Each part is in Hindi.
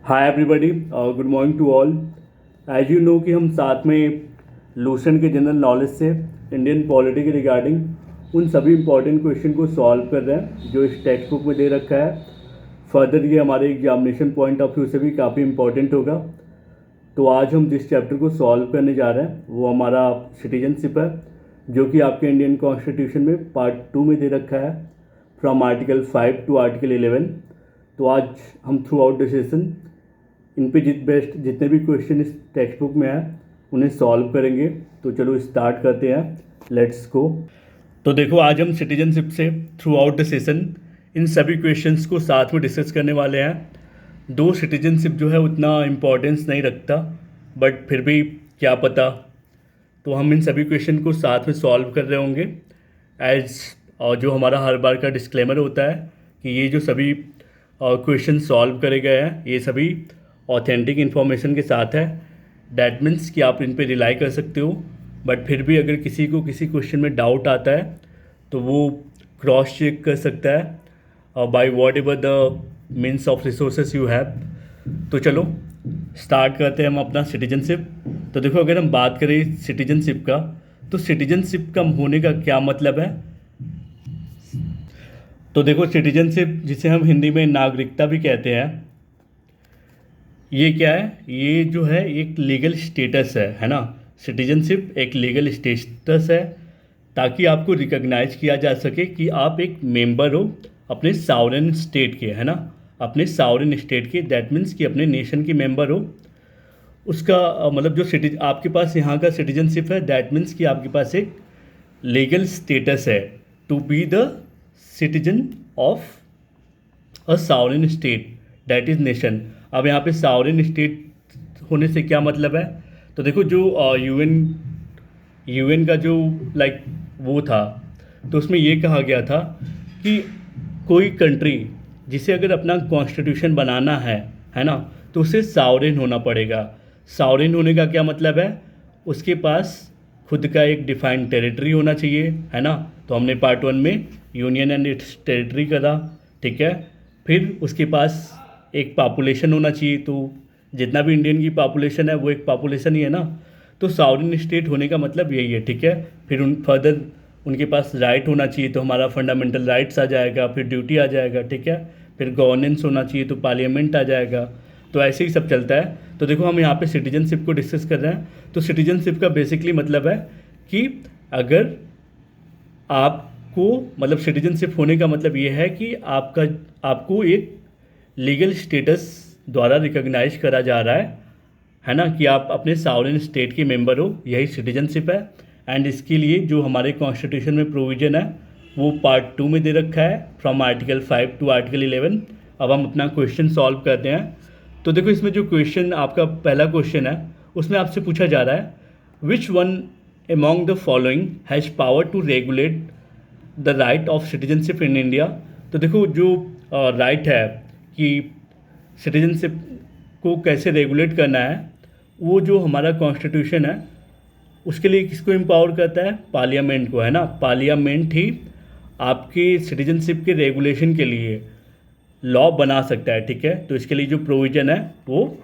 Hi everybody, good morning to all. As you know कि हम साथ में लूसेंट के जनरल नॉलेज से इंडियन पॉलिटी के रिगार्डिंग उन सभी इंपॉर्टेंट क्वेश्चन को सॉल्व कर रहे हैं जो इस टेक्स्ट बुक में दे रखा है। फर्दर ये हमारे एग्जामिनेशन पॉइंट ऑफ व्यू से भी काफ़ी इंपॉर्टेंट होगा। तो आज हम जिस चैप्टर को सॉल्व करने जा रहे हैं वो हमारा सिटीजनशिप है, जो कि आपके इंडियन कॉन्स्टिट्यूशन में पार्ट 2 में दे रखा है, फ्रॉम आर्टिकल 5 टू आर्टिकल 11। तो आज हम through out the session in पे जितने भी क्वेश्चन इस टेक्स्ट बुक में हैं उन्हें सॉल्व करेंगे। तो चलो स्टार्ट करते हैं, लेट्स गो। तो देखो, आज हम सिटीजनशिप से through out the session in सभी क्वेश्चंस को साथ में डिस्कस करने वाले हैं। दो सिटीजनशिप जो है उतना इम्पोर्टेंस नहीं रखता, बट फिर भी क्या पता, तो हम इन सभी क्वेश्चन को साथ में सॉल्व कर रहे होंगे। एज जो हमारा हर बार का डिस्क्लेमर होता है कि ये जो सभी क्वेश्चन सॉल्व करे गए हैं ये सभी ऑथेंटिक इन्फॉर्मेशन के साथ है। डैट मीन्स कि आप इन पे रिलाई कर सकते हो, बट फिर भी अगर किसी को किसी क्वेश्चन में डाउट आता है तो वो क्रॉस चेक कर सकता है by what ever the means of resources you have. तो चलो स्टार्ट करते हैं हम अपना सिटीजनशिप। तो देखो, अगर हम बात करें सिटीजनशिप का, तो सिटीजनशिप का होने का क्या मतलब है। तो देखो, सिटीजनशिप जिसे हम हिंदी में नागरिकता भी कहते हैं, ये क्या है, ये जो है एक लीगल स्टेटस है ना। सिटीजनशिप एक लीगल स्टेटस है ताकि आपको रिकॉग्नाइज किया जा सके कि आप एक मेंबर हो अपने सॉवरेन स्टेट के, है ना, अपने सॉवरेन स्टेट के। दैट मीन्स कि अपने नेशन के मेंबर हो। उसका मतलब जो आपके पास यहाँ का सिटीजनशिप है, दैट मीन्स कि आपके पास एक लीगल स्टेटस है to be the citizen of a sovereign state, that is nation. अब यहाँ पे सॉवरेन स्टेट होने से क्या मतलब है, तो देखो जो यूएन का जो लाइक वो था, तो उसमें ये कहा गया था कि कोई कंट्री जिसे अगर अपना कॉन्स्टिट्यूशन बनाना है ना, तो उसे सॉवरेन होना पड़ेगा। सॉवरेन होने का क्या मतलब है, उसके पास खुद का एक डिफाइंड टेरिटरी होना चाहिए, है ना। तो हमने पार्ट 1 में यूनियन एंड इट्स टेरिटरी करा, ठीक है। फिर उसके पास एक पॉपुलेशन होना चाहिए, तो जितना भी इंडियन की पॉपुलेशन है वो एक पॉपुलेशन ही है ना। तो सॉवरेन स्टेट होने का मतलब यही है, ठीक है। फिर फर्दर उनके पास राइट होना चाहिए, तो हमारा फंडामेंटल राइट्स आ जाएगा, फिर ड्यूटी आ जाएगा, ठीक है। फिर गवर्नेंस होना चाहिए तो पार्लियामेंट आ जाएगा। तो ऐसे ही सब चलता है। तो देखो, हम यहाँ पे सिटीजनशिप को डिस्कस कर रहे हैं। तो सिटीजनशिप का बेसिकली मतलब है कि अगर आपको मतलब सिटीजनशिप होने का मतलब ये है कि आपको एक लीगल स्टेटस द्वारा रिकॉग्नाइज करा जा रहा है ना, कि आप अपने सॉवरेन स्टेट के मेंबर हो, यही सिटीजनशिप है। एंड इसके लिए जो हमारे कॉन्स्टिट्यूशन में प्रोविज़न है वो पार्ट 2 में दे रखा है, फ्रॉम आर्टिकल 5 टू आर्टिकल 11। अब हम अपना क्वेश्चन सॉल्व करते हैं। तो देखो, इसमें जो क्वेश्चन आपका पहला क्वेश्चन है उसमें आपसे पूछा जा रहा है, which one among the following has power to regulate the right of citizenship in India. तो देखो, जो राइट है कि सिटीजनशिप को कैसे रेगुलेट करना है, वो जो हमारा कॉन्स्टिट्यूशन है उसके लिए किसको एम्पावर करता है, पार्लियामेंट को, है ना। पार्लियामेंट ही आपके सिटीजनशिप के रेगुलेशन के लिए लॉ बना सकता है, ठीक है। तो इसके लिए जो प्रोविज़न है वो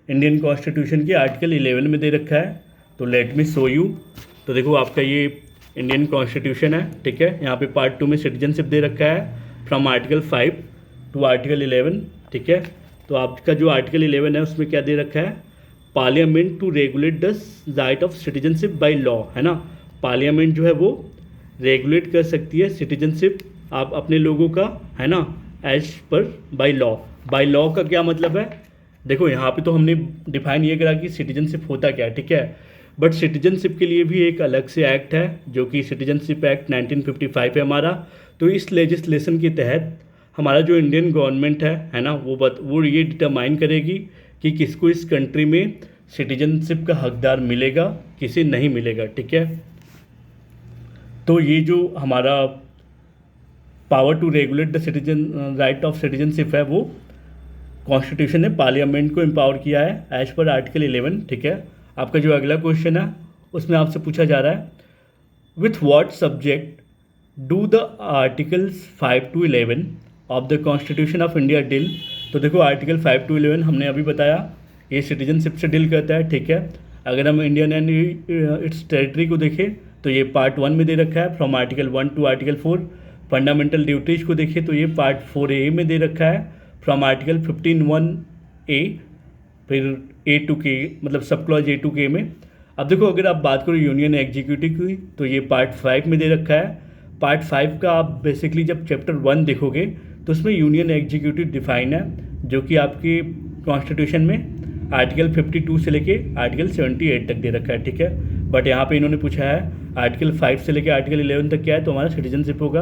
इंडियन कॉन्स्टिट्यूशन के आर्टिकल 11 में दे रखा है। तो लेट मी शो यू। तो देखो, आपका ये इंडियन कॉन्स्टिट्यूशन है, ठीक है। यहाँ पे पार्ट 2 में सिटीजनशिप दे रखा है, फ्रॉम आर्टिकल 5 टू आर्टिकल 11, ठीक है। तो आपका जो आर्टिकल 11 है उसमें क्या दे रखा है, parliament to regulate the right of citizenship by law, है ना। पार्लियामेंट जो है वो रेगुलेट कर सकती है सिटीजनशिप आप अपने लोगों का, है ना, as per by law. By law का क्या मतलब है, देखो यहाँ पे तो हमने डिफाइन ये करा कि सिटीजनशिप होता क्या है, ठीक है। बट सिटीजनशिप के लिए भी एक अलग से एक्ट है जो कि सिटीजनशिप एक्ट 1955 है हमारा। तो इस लेजिस्लेशन के तहत हमारा जो इंडियन गवर्नमेंट है ना, वो ये डिटरमाइन करेगी कि किसको इस कंट्री में सिटीजनशिप का हकदार मिलेगा, किसे नहीं मिलेगा, ठीक है। तो ये जो हमारा power to regulate the citizen right of citizenship है वो कॉन्स्टिट्यूशन ने पार्लियामेंट को एम्पावर किया है एज पर आर्टिकल 11, ठीक है। आपका जो अगला क्वेश्चन है उसमें आपसे पूछा जा रहा है, with what subject do the articles 5 to 11 of the Constitution of India deal। तो देखो आर्टिकल 5 to 11 हमने अभी बताया, ये सिटीजनशिप से डील करता है, ठीक है। अगर हम इंडियन एंड इट्स टेरिटरी को देखें तो ये पार्ट 1 में दे रखा है, from article 1 to article 4। Fundamental duties को देखें तो ये पार्ट 4A में दे रखा है, फ्रॉम आर्टिकल 15(1)A, फिर A to K, मतलब sub clause A to K में। अब देखो अगर आप बात करो यूनियन एग्जीक्यूटिव की तो ये पार्ट 5 में दे रखा है। पार्ट 5 का आप बेसिकली जब चैप्टर 1 देखोगे तो उसमें यूनियन एग्जीक्यूटिव डिफाइन है, जो कि आपके कॉन्स्टिट्यूशन में आर्टिकल 52 से लेके आर्टिकल 78 तक दे रखा है, ठीक है। बट यहाँ पे इन्होंने पूछा है आर्टिकल 5 से लेके आर्टिकल 11 तक क्या है, तो हमारा सिटीजनशिप होगा।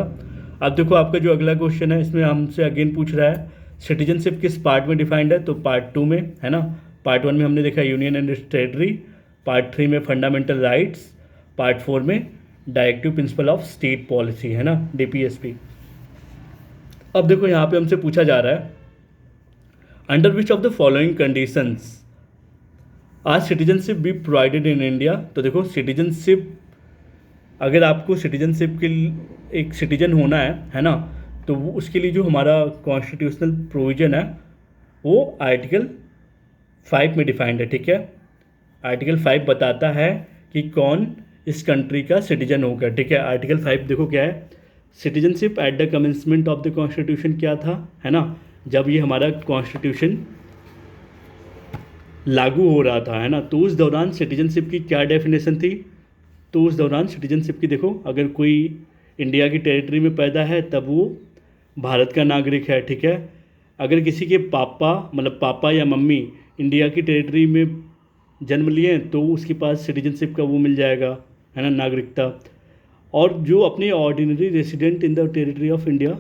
अब देखो आपका जो अगला क्वेश्चन है इसमें हमसे अगेन पूछ रहा है सिटीजनशिप किस पार्ट में डिफाइंड है, तो पार्ट 2 में है ना। पार्ट 1 में हमने देखा यूनियन एंड टेरिटरी, पार्ट 3 में फंडामेंटल राइट्स, पार्ट 4 में directive principle of state policy, है ना, DPSP। अब देखो यहाँ पे हमसे पूछा जा रहा है under which of the following conditions are citizenship be provided in India. तो देखो सिटीजनशिप, अगर आपको सिटीजनशिप के लिए एक सिटीजन होना है ना, तो वो उसके लिए जो हमारा कॉन्स्टिट्यूशनल प्रोविज़न है वो आर्टिकल 5 में डिफाइंड है, ठीक है। आर्टिकल 5 बताता है कि कौन इस कंट्री का सिटीजन होगा, ठीक है। आर्टिकल 5 देखो क्या है, citizenship at the commencement of the constitution क्या था, है ना, जब ये हमारा कॉन्स्टिट्यूशन लागू हो रहा था, है ना, तो उस दौरान सिटीजनशिप की क्या डेफिनेशन थी। तो उस दौरान सिटीजनशिप की देखो, अगर कोई इंडिया की टेरिटरी में पैदा है तब वो भारत का नागरिक है, ठीक है। अगर किसी के पापा, मतलब पापा या मम्मी इंडिया की टेरिटरी में जन्म लिए हैं तो उसके पास सिटीजनशिप का वो मिल जाएगा, है ना, नागरिकता। और जो अपने ordinary resident in the territory of India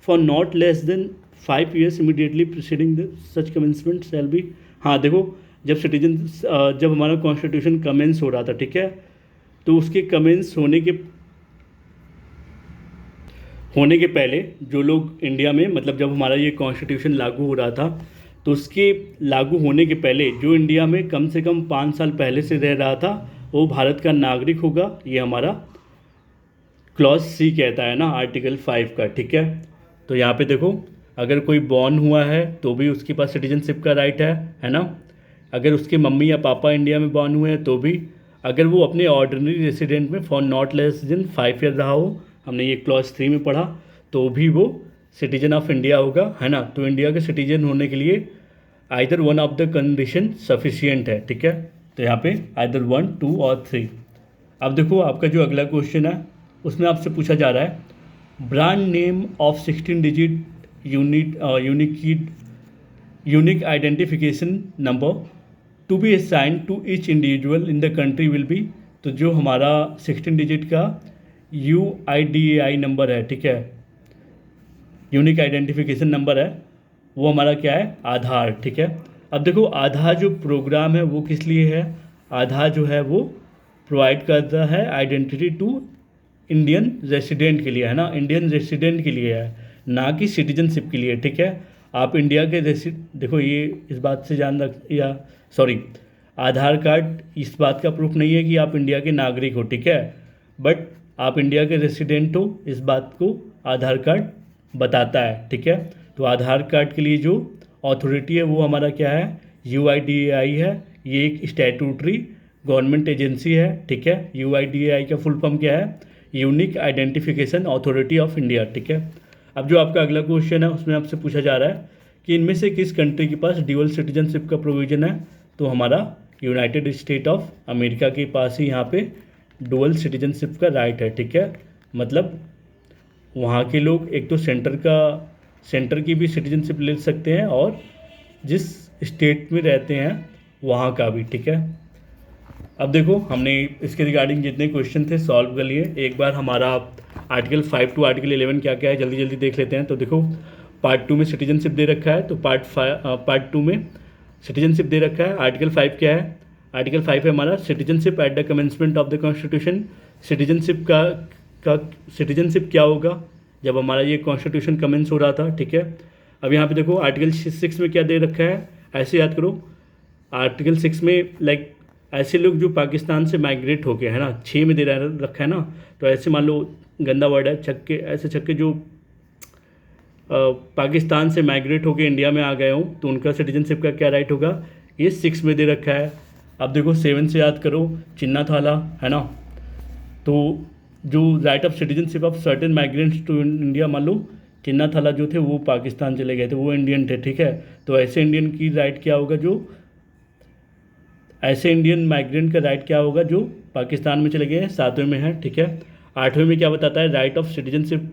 for not less than 5 years immediately preceding the such commencement shall be. हाँ देखो, जब हमारा कॉन्स्टिट्यूशन कमेंस हो रहा था, ठीक है, तो उसके कमेंस होने के पहले जो लोग इंडिया में, मतलब जब हमारा ये कॉन्स्टिट्यूशन लागू हो रहा था तो उसके लागू होने के पहले जो इंडिया में कम से कम 5 साल पहले से रह रहा था वो भारत का नागरिक होगा। ये हमारा क्लॉज C कहता है ना आर्टिकल 5 का, ठीक है। तो यहाँ पे देखो, अगर कोई बॉर्न हुआ है तो भी उसके पास सिटीजनशिप का राइट है ना। अगर उसके मम्मी या पापा इंडिया में बॉर्न हुए हैं तो भी, अगर वो अपने ऑर्डिनरी रेसिडेंट में for not less than 5 years रहा हो, हमने ये क्लॉज 3 में पढ़ा, तो भी वो सिटीजन ऑफ इंडिया होगा, है ना। तो इंडिया के सिटीजन होने के लिए either one of the condition sufficient है, ठीक है। तो यहाँ पे आइदर 1, 2 और 3। अब देखो आपका जो अगला क्वेश्चन है उसमें आपसे पूछा जा रहा है brand name of 16 digit unique identification number to be assigned to each individual in the country will be. तो जो हमारा 16 डिजिट का UIDAI नंबर है, ठीक है, यूनिक आइडेंटिफिकेशन नंबर है, वो हमारा क्या है, आधार, ठीक है। अब देखो आधार जो प्रोग्राम है वो किस लिए है, आधार जो है वो प्रोवाइड करता है आइडेंटिटी टू इंडियन रेसिडेंट के लिए, है ना, इंडियन रेसिडेंट के लिए है, ना कि सिटीजनशिप के लिए, ठीक है। आप इंडिया के देखो ये इस बात से आधार कार्ड इस बात का प्रूफ नहीं है कि आप इंडिया के नागरिक हो, ठीक है, बट आप इंडिया के रेसिडेंट हो इस बात को आधार कार्ड बताता है, ठीक है। तो आधार कार्ड के लिए जो अथॉरिटी है वो हमारा क्या है, UIDAI है। ये एक स्टैट्यूटरी गवर्नमेंट एजेंसी है, ठीक है। UIDAI का फुल फॉर्म क्या है, unique identification authority of India, ठीक है। अब जो आपका अगला क्वेश्चन है उसमें आपसे पूछा जा रहा है कि इनमें से किस कंट्री के पास ड्यूअल सिटीजनशिप का प्रोविज़न है। तो हमारा यूनाइटेड स्टेट ऑफ अमेरिका के पास ही यहाँ पे डुअल सिटीजनशिप का राइट है, ठीक है। मतलब वहाँ के लोग एक तो सेंटर की भी सिटीजनशिप ले सकते हैं और जिस स्टेट में रहते हैं वहाँ का भी, ठीक है। अब देखो हमने इसके रिगार्डिंग जितने क्वेश्चन थे सॉल्व कर लिए। एक बार हमारा आर्टिकल 5 to आर्टिकल 11 क्या क्या है जल्दी जल्दी देख लेते हैं। तो देखो पार्ट 2 में सिटीजनशिप दे रखा है, तो पार्ट 2 में सिटीजनशिप दे रखा है। आर्टिकल 5 क्या है, आर्टिकल 5 है हमारा citizenship at the commencement of the constitution. Citizenship क्या होगा जब हमारा ये कॉन्स्टिट्यूशन कमेंस हो रहा था, ठीक है। अब यहाँ पे देखो आर्टिकल 6 में क्या दे रखा है, ऐसे याद करो। आर्टिकल 6 में ऐसे लोग जो पाकिस्तान से माइग्रेट हो गए, है ना, 6 में दे रखा है ना। तो ऐसे मान लो गंदा वर्ड है, छक्के, ऐसे छक्के जो पाकिस्तान से माइग्रेट होकर इंडिया में आ गए हों तो उनका सिटीजनशिप का क्या राइट होगा, ये 6 में दे रखा है। अब देखो 7 से याद करो, चिन्ना थाला है ना। तो जो right of citizenship of certain migrants to India, मान लो चिन्ना थाला जो थे वो पाकिस्तान चले गए थे, वो इंडियन थे, ठीक है। तो ऐसे इंडियन की राइट क्या होगा, जो ऐसे इंडियन माइग्रेंट का राइट क्या होगा जो पाकिस्तान में चले गए हैं, 7वें में है, ठीक है। 8वें में क्या बताता है, right of citizenship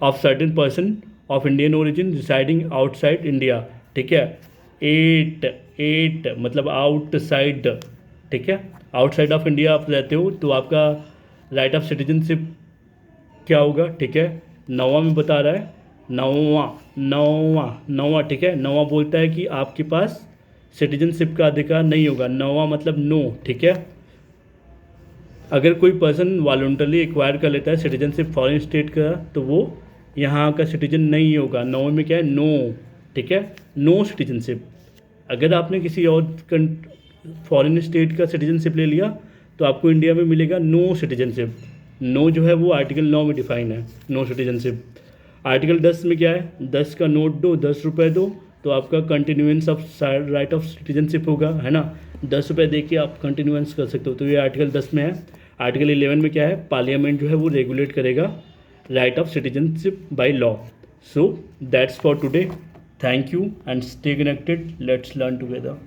of certain person of Indian origin residing outside India, ठीक है। 8 मतलब आउटसाइड, ठीक है। आउटसाइड ऑफ इंडिया आप रहते हो तो आपका राइट ऑफ सिटीजनशिप क्या होगा, ठीक है। 9वां में बता रहा है, 9वां, ठीक है। 9वां बोलता है कि आपके पास सिटीजनशिप का अधिकार नहीं होगा, 9वां मतलब नो, ठीक है। अगर कोई पर्सन वॉलंटरली एक्वायर कर लेता है सिटीजनशिप फॉरेन स्टेट का तो वो यहाँ का सिटीजन नहीं होगा। 9वें में क्या है, नो, ठीक है, नो सिटीजनशिप। अगर आपने किसी और फॉरेन स्टेट का सिटीजनशिप ले लिया तो आपको इंडिया में मिलेगा नो सिटीजनशिप। नो जो है वो आर्टिकल 9 में डिफाइन है, नो सिटीजनशिप। आर्टिकल 10 में क्या है, 10 का नोट दो, 10 रुपये दो तो आपका continuance of right of citizenship होगा, है ना। 10 रुपये दे के आप कंटिन्यूएंस कर सकते हो, तो ये आर्टिकल 10 में है। आर्टिकल 11 में क्या है, पार्लियामेंट जो है वो रेगुलेट करेगा right of citizenship by law. So that's for today, thank you and stay connected, let's learn together.